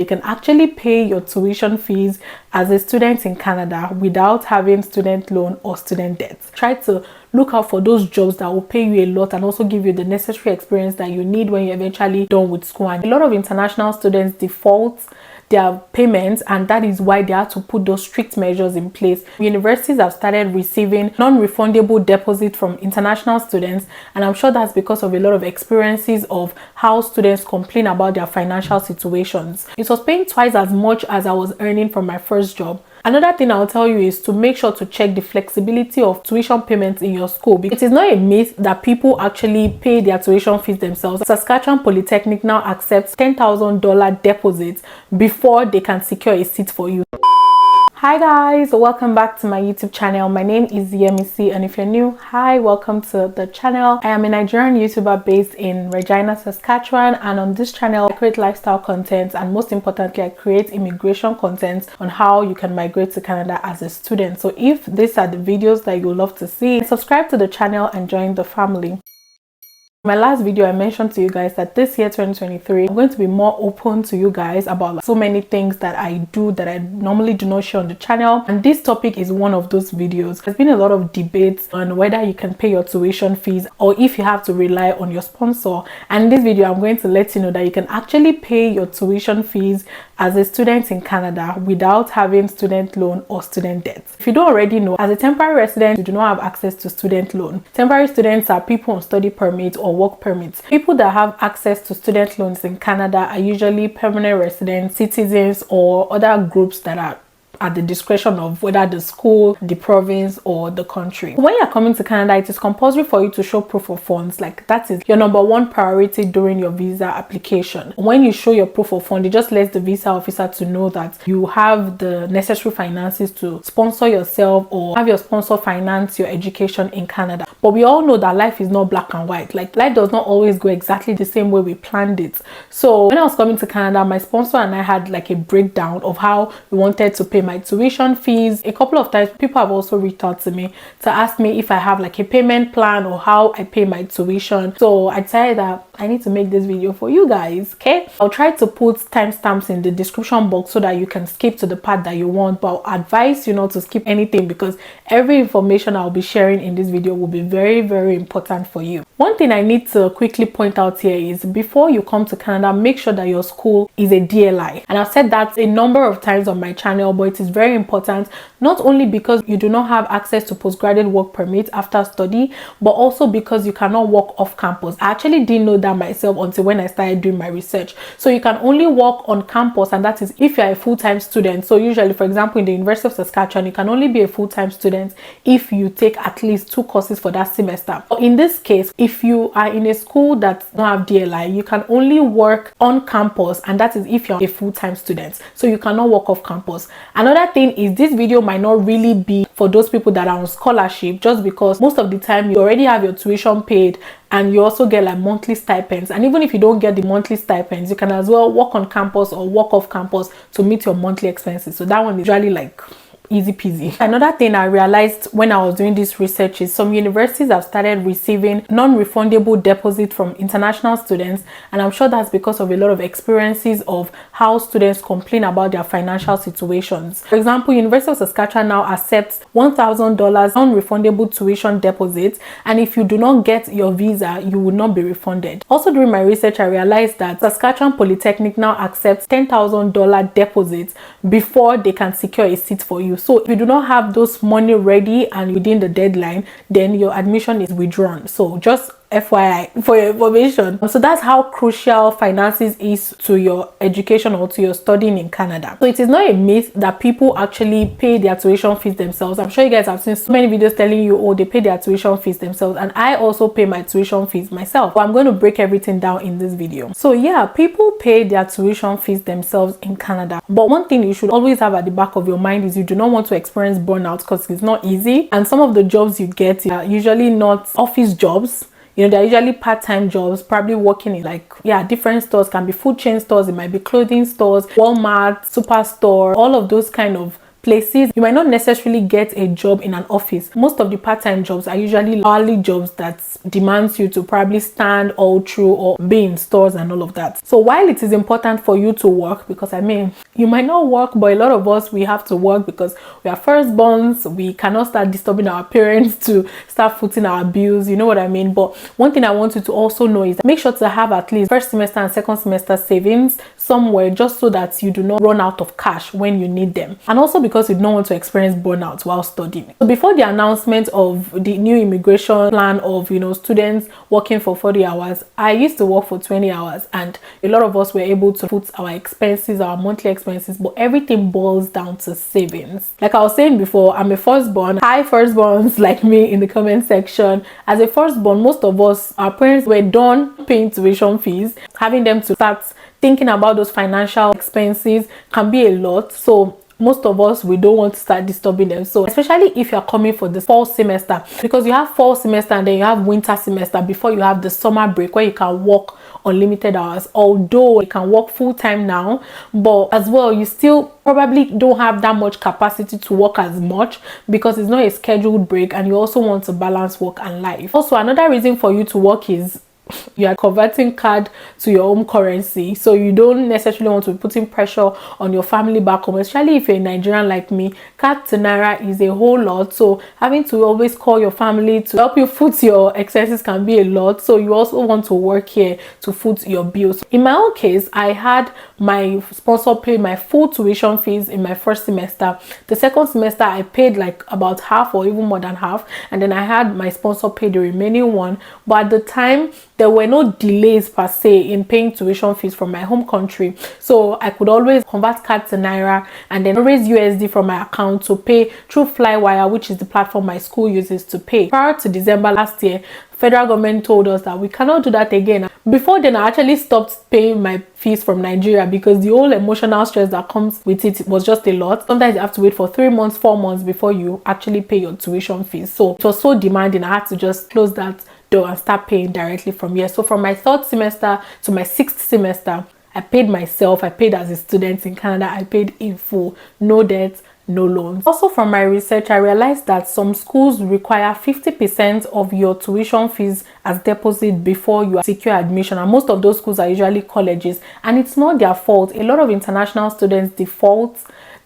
You can actually pay your tuition fees as a student in Canada without having student loan or student debt. Try to look out for those jobs that will pay you a lot and also give you the necessary experience that you need when you're eventually done with school. And a lot of international students default their payments, and that is why they have to put those strict measures in place. Universities have started receiving non-refundable deposits from international students, and I'm sure that's because of a lot of experiences of how students complain about their financial situations. It was paying twice as much as I was earning from my first job. Another thing I'll tell you is to make sure to check the flexibility of tuition payments in your school. It is not a myth that people actually pay their tuition fees themselves. Saskatchewan Polytechnic now accepts $10,000 deposits before they can secure a seat for you. Hi guys, welcome back to my YouTube channel. My name is Yemisi, and if you're new, hi, welcome to the channel. I am a Nigerian YouTuber based in Regina, Saskatchewan, and on this channel I create lifestyle content, and most importantly I create immigration content on how you can migrate to Canada as a student. So if these are the videos that you love to see, subscribe to the channel and join the family. In my last video I mentioned to you guys that this year 2023 I'm going to be more open to you guys about so many things that I do that I normally do not share on the channel, and this topic is one of those videos. There's been a lot of debates on whether you can pay your tuition fees or if you have to rely on your sponsor, and in this video I'm going to let you know that you can actually pay your tuition fees as a student in Canada without having student loan or student debt. If you don't already know, as a temporary resident you do not have access to student loan. Temporary students are people on study permit or work permits. People that have access to student loans in Canada are usually permanent residents, citizens, or other groups that are at the discretion of whether the school, the province, or the country. When you're coming to Canada, it is compulsory for you to show proof of funds. Like, that is your number one priority during your visa application. When you show your proof of fund, it just lets the visa officer to know that you have the necessary finances to sponsor yourself or have your sponsor finance your education in Canada. But we all know that life is not black and white. Like, life does not always go exactly the same way we planned it. So when I was coming to Canada, my sponsor and I had like a breakdown of how we wanted to pay my tuition fees. A couple of times people have also reached out to me to ask me if I have like a payment plan or how I pay my tuition. So I decided that I need to make this video for you guys. Okay, I'll try to put timestamps in the description box so that you can skip to the part that you want, but I'll advise you not to skip anything because every information I'll be sharing in this video will be very, very important for you. One thing I need to quickly point out here is before you come to Canada, make sure that your school is a DLI. And I've said that a number of times on my channel, but it is very important, not only because you do not have access to postgraduate work permit after study, but also because you cannot work off campus. I actually didn't know that myself until when I started doing my research. So you can only work on campus, and that is if you're a full-time student. So usually, for example, in the University of Saskatchewan, you can only be a full-time student if you take at least 2 courses for that semester. But in this case, if you are in a school that don't have DLI, you can only work on campus, and that is if you're a full-time student. So you cannot work off campus. Another thing is this video might not really be for those people that are on scholarship, just because most of the time you already have your tuition paid and you also get like monthly stipends. And even if you don't get the monthly stipends, you can as well work on campus or work off campus to meet your monthly expenses. So that one is really like easy peasy. Another thing I realized when I was doing this research is some universities have started receiving non-refundable deposits from international students, and I'm sure that's because of a lot of experiences of how students complain about their financial situations. For example, University of Saskatchewan now accepts $1,000 non-refundable tuition deposits, and if you do not get your visa, you will not be refunded. Also, during my research, I realized that Saskatchewan Polytechnic now accepts $10,000 deposits before they can secure a seat for you. So if you do not have those money ready and within the deadline, then your admission is withdrawn. So just FYI for your information. So that's how crucial finances is to your education or to your studying in Canada. So it is not a myth that people actually pay their tuition fees themselves. I'm sure you guys have seen so many videos telling you, oh, they pay their tuition fees themselves, and I also pay my tuition fees myself. But I'm going to break everything down in this video. So yeah, people pay their tuition fees themselves in Canada. But one thing you should always have at the back of your mind is you do not want to experience burnout, because it's not easy. And some of the jobs you get are usually not office jobs. You know, they're usually part-time jobs, probably working in like, yeah, different stores. Can be food chain stores, it might be clothing stores, Walmart, Superstore, all of those kind of places, you might not necessarily get a job in an office. Most of the part-time jobs are usually hourly jobs that demands you to probably stand all through or be in stores and all of that. So while it is important for you to work, because I mean, you might not work, but a lot of us, we have to work because we are firstborns. We cannot start disturbing our parents to start footing our bills, you know what I mean? But one thing I want you to also know is that make sure to have at least first semester and second semester savings somewhere, just so that you do not run out of cash when you need them, and also because you don't want to experience burnout while studying. So before the announcement of the new immigration plan of, you know, students working for 40 hours, I used to work for 20 hours, and a lot of us were able to put our expenses, our monthly expenses, but everything boils down to savings. Like I was saying before, I'm a firstborn. Hi firstborns like me in the comment section. As a firstborn, most of us, our parents were done paying tuition fees. Having them to start thinking about those financial expenses can be a lot. So most of us, we don't want to start disturbing them. So especially if you're coming for the fall semester, because you have fall semester and then you have winter semester before you have the summer break where you can work unlimited hours. Although you can work full-time now, but as well, you still probably don't have that much capacity to work as much because it's not a scheduled break, and you also want to balance work and life. Also, another reason for you to work is you are converting CAD to your home currency, so you don't necessarily want to be putting pressure on your family back home, especially if you're a Nigerian like me. CAD to Naira is a whole lot, so having to always call your family to help you foot your expenses can be a lot. So you also want to work here to foot your bills. In my own case, I had my sponsor pay my full tuition fees in my first semester. The second semester I paid like about half or even more than half, and then I had my sponsor pay the remaining one. But at the time, there were no delays per se in paying tuition fees from my home country, so I could always convert CAD to Naira and then raise USD from my account to pay through Flywire, which is the platform my school uses to pay. Prior to December last year, federal government told us that we cannot do that again. Before then, I actually stopped paying my fees from Nigeria because the whole emotional stress that comes with it was just a lot. Sometimes you have to wait for 3 months, 4 months before you actually pay your tuition fees. So it was so demanding, I had to just close that door and start paying directly from here. So from my third semester to my sixth semester, I paid myself. I paid as a student in Canada. I paid in full, no debt, no loans. Also, from my research, I realized that some schools require 50% of your tuition fees as deposit before you secure admission, and most of those schools are usually colleges, and it's not their fault. A lot of international students default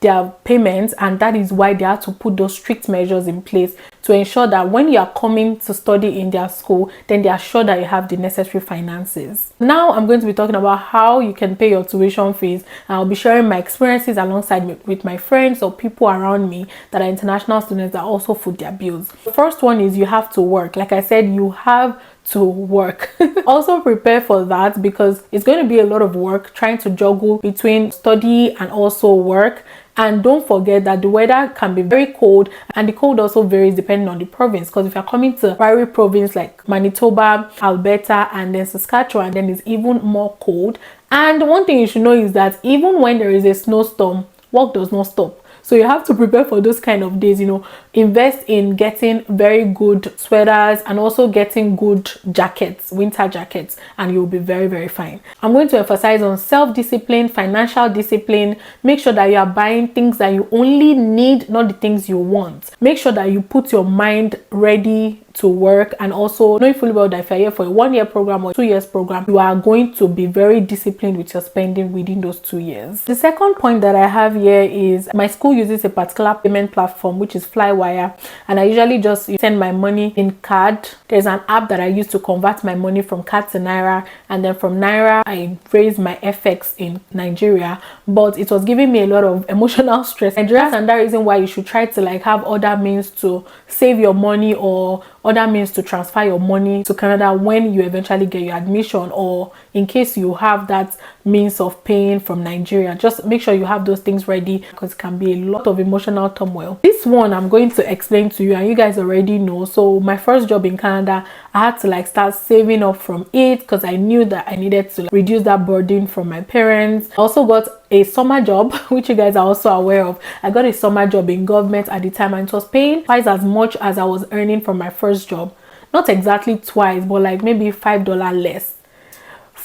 their payments, and that is why they have to put those strict measures in place to ensure that when you are coming to study in their school, then they are sure that you have the necessary finances. Now I'm going to be talking about how you can pay your tuition fees, and I'll be sharing my experiences alongside with my friends or people around me that are international students that also foot their bills. The first one is you have to work. Like I said, you have to work. Also prepare for that because it's going to be a lot of work trying to juggle between study and also work. And don't forget that the weather can be very cold, and the cold also varies depending on the province, because if you're coming to Prairie province like Manitoba, Alberta, and then Saskatchewan, then it's even more cold. And one thing you should know is that even when there is a snowstorm, work does not stop. So you have to prepare for those kind of days, you know, invest in getting very good sweaters and also getting good jackets, winter jackets, and you'll be very, very fine. I'm going to emphasize on self-discipline, financial discipline. Make sure that you are buying things that you only need, not the things you want. Make sure that you put your mind ready to work, and also knowing fully well that if you're here for a 1-year program or 2 years program, you are going to be very disciplined with your spending within those 2 years. The second point that I have here is my school uses a particular payment platform, which is Flywire, and I usually just send my money in CAD. There's an app that I use to convert my money from CAD to Naira, and then from Naira I raise my FX in Nigeria, but it was giving me a lot of emotional stress. Nigeria, and that reason why you should try to like have other means to save your money or other means to transfer your money to Canada when you eventually get your admission, or in case you have that means of paying from Nigeria. Just make sure you have those things ready because it can be a lot of emotional turmoil. This one I'm going to explain to you, and you guys already know. So my first job in Canada, I had to like start saving up from it because I knew that I needed to reduce that burden from my parents. I also got a summer job, which you guys are also aware of. I got a summer job in government at the time, and it was paying twice as much as I was earning from my first job. Not exactly twice, but like maybe $5 less.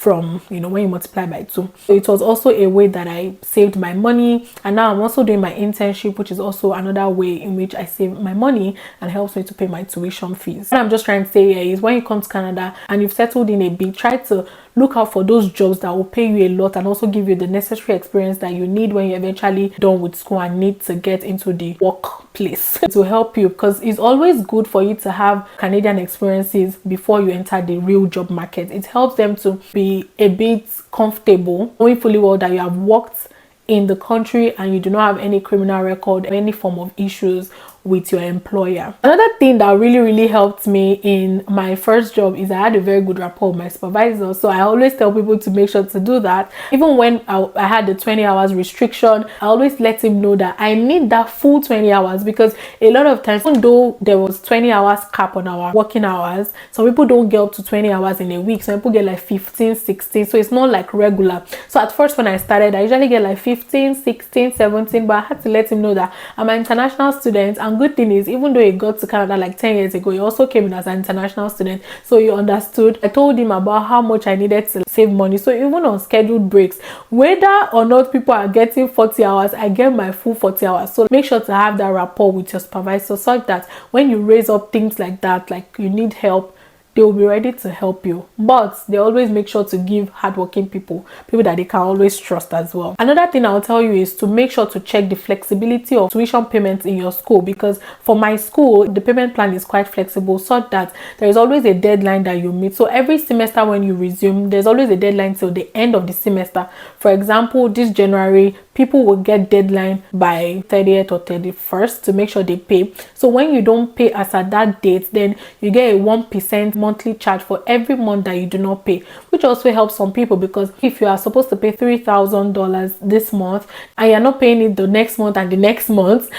from, you know, when you multiply by 2. So it was also a way that I saved my money, and now I'm also doing my internship, which is also another way in which I save my money and helps me to pay my tuition fees. What I'm just trying to say here is, when you come to Canada and you've settled in a bit, try to look out for those jobs that will pay you a lot and also give you the necessary experience that you need when you're eventually done with school and need to get into the workplace. It will help you, because it's always good for you to have Canadian experiences before you enter the real job market. It helps them to be a bit comfortable, knowing fully well that you have worked in the country and you do not have any criminal record, any form of issues with your employer. Another thing that really helped me in my first job is I had a very good rapport with my supervisor. So I always tell people to make sure to do that. Even when I had the 20 hours restriction, I always let him know that I need that full 20 hours, because a lot of times, even though there was 20 hours cap on our working hours, some people don't get up to 20 hours in a week. Some people get like 15, 16, so it's not like regular. So at first when I started, I usually get like 15, 16, 17, but I had to let him know that I'm an international student. And good thing is, even though he got to Canada like 10 years ago, he also came in as an international student, so he understood. I told him about how much I needed to save money, so even on scheduled breaks, whether or not people are getting 40 hours, I get my full 40 hours. So make sure to have that rapport with your supervisor, such that when you raise up things like that, like you need help, they will be ready to help you. But they always make sure to give hardworking people that they can always trust as well. Another thing I'll tell you is to make sure to check the flexibility of tuition payments in your school, because for my school, the payment plan is quite flexible, such that there is always a deadline that you meet. So every semester when you resume, there's always a deadline till the end of the semester. For example, this January, people will get deadline by 30th or 31st to make sure they pay. So when you don't pay as at that date, then you get a 1% monthly charge for every month that you do not pay, which also helps some people, because if you are supposed to pay $3,000 this month and you're not paying it the next month and the next month,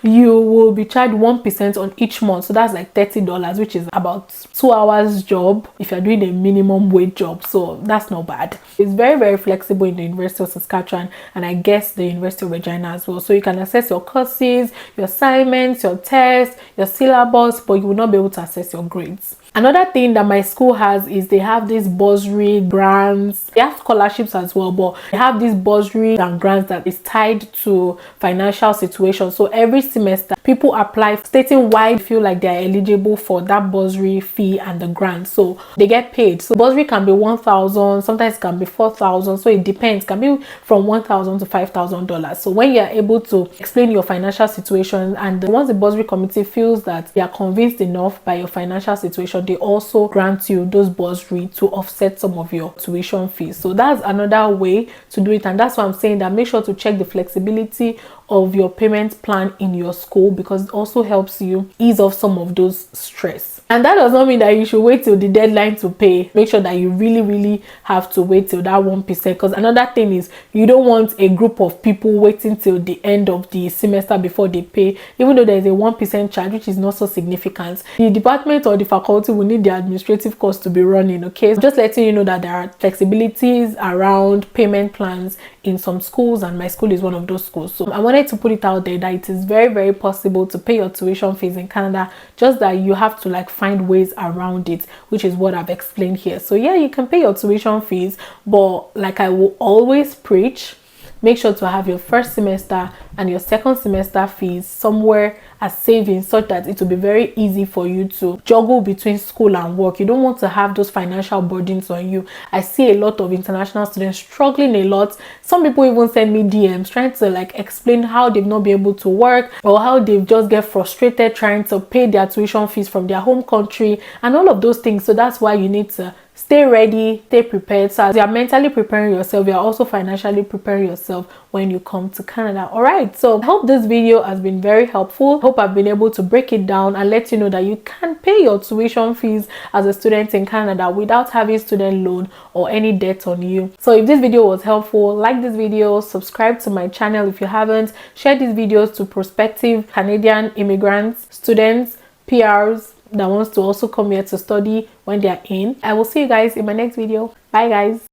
you will be charged 1% on each month. So that's like $30, which is about 2 hours job if you're doing a minimum wage job. So that's not bad. It's very flexible in the University of Saskatchewan, and I guess the University of Regina as well. So you can access your courses, your assignments, your tests, your syllabus, but you will not be able to access your grades. Another thing that my school has is they have these bursary grants. They have scholarships as well, but they have these bursary and grants that is tied to financial situation. So every semester, people apply stating why they feel like they are eligible for that bursary fee and the grant. So they get paid. So bursary can be $1,000, sometimes it can be $4,000. So it depends. It can be from $1,000 to $5,000. So when you are able to explain your financial situation, and once the bursary committee feels that they are convinced enough by your financial situation, they also grant you those bursary to offset some of your tuition fees. So that's another way to do it, and that's why I'm saying that make sure to check the flexibility of your payment plan in your school, because it also helps you ease off some of those stress. And that does not mean that you should wait till the deadline to pay. Make sure that you really have to wait till that 1%, because another thing is, you don't want a group of people waiting till the end of the semester before they pay, even though there is a 1% charge, which is not so significant. The department or the faculty will need the administrative cost to be running. Okay, so just letting you know that there are flexibilities around payment plans in some schools, and my school is one of those schools. So I wanted to put it out there that it is very possible to pay your tuition fees in Canada, just that you have to like find ways around it, which is what I've explained here. So yeah, you can pay your tuition fees, but like I will always preach, make sure to have your first semester and your second semester fees somewhere as savings, such that it will be very easy for you to juggle between school and work. You don't want to have those financial burdens on you. I see a lot of international students struggling a lot. Some people even send me DMs trying to like explain how they've not been able to work, or how they've just get frustrated trying to pay their tuition fees from their home country and all of those things. So that's why you need to stay ready, stay prepared. So as you are mentally preparing yourself, you are also financially preparing yourself when you come to Canada. All right, so I hope this video has been very helpful. Hope I've been able to break it down and let you know that you can pay your tuition fees as a student in Canada without having student loan or any debt on you. So if this video was helpful, like this video, subscribe to my channel if you haven't, share these videos to prospective Canadian immigrants, students, PRs that wants to also come here to study when they are in. I will see you guys in my next video. Bye guys.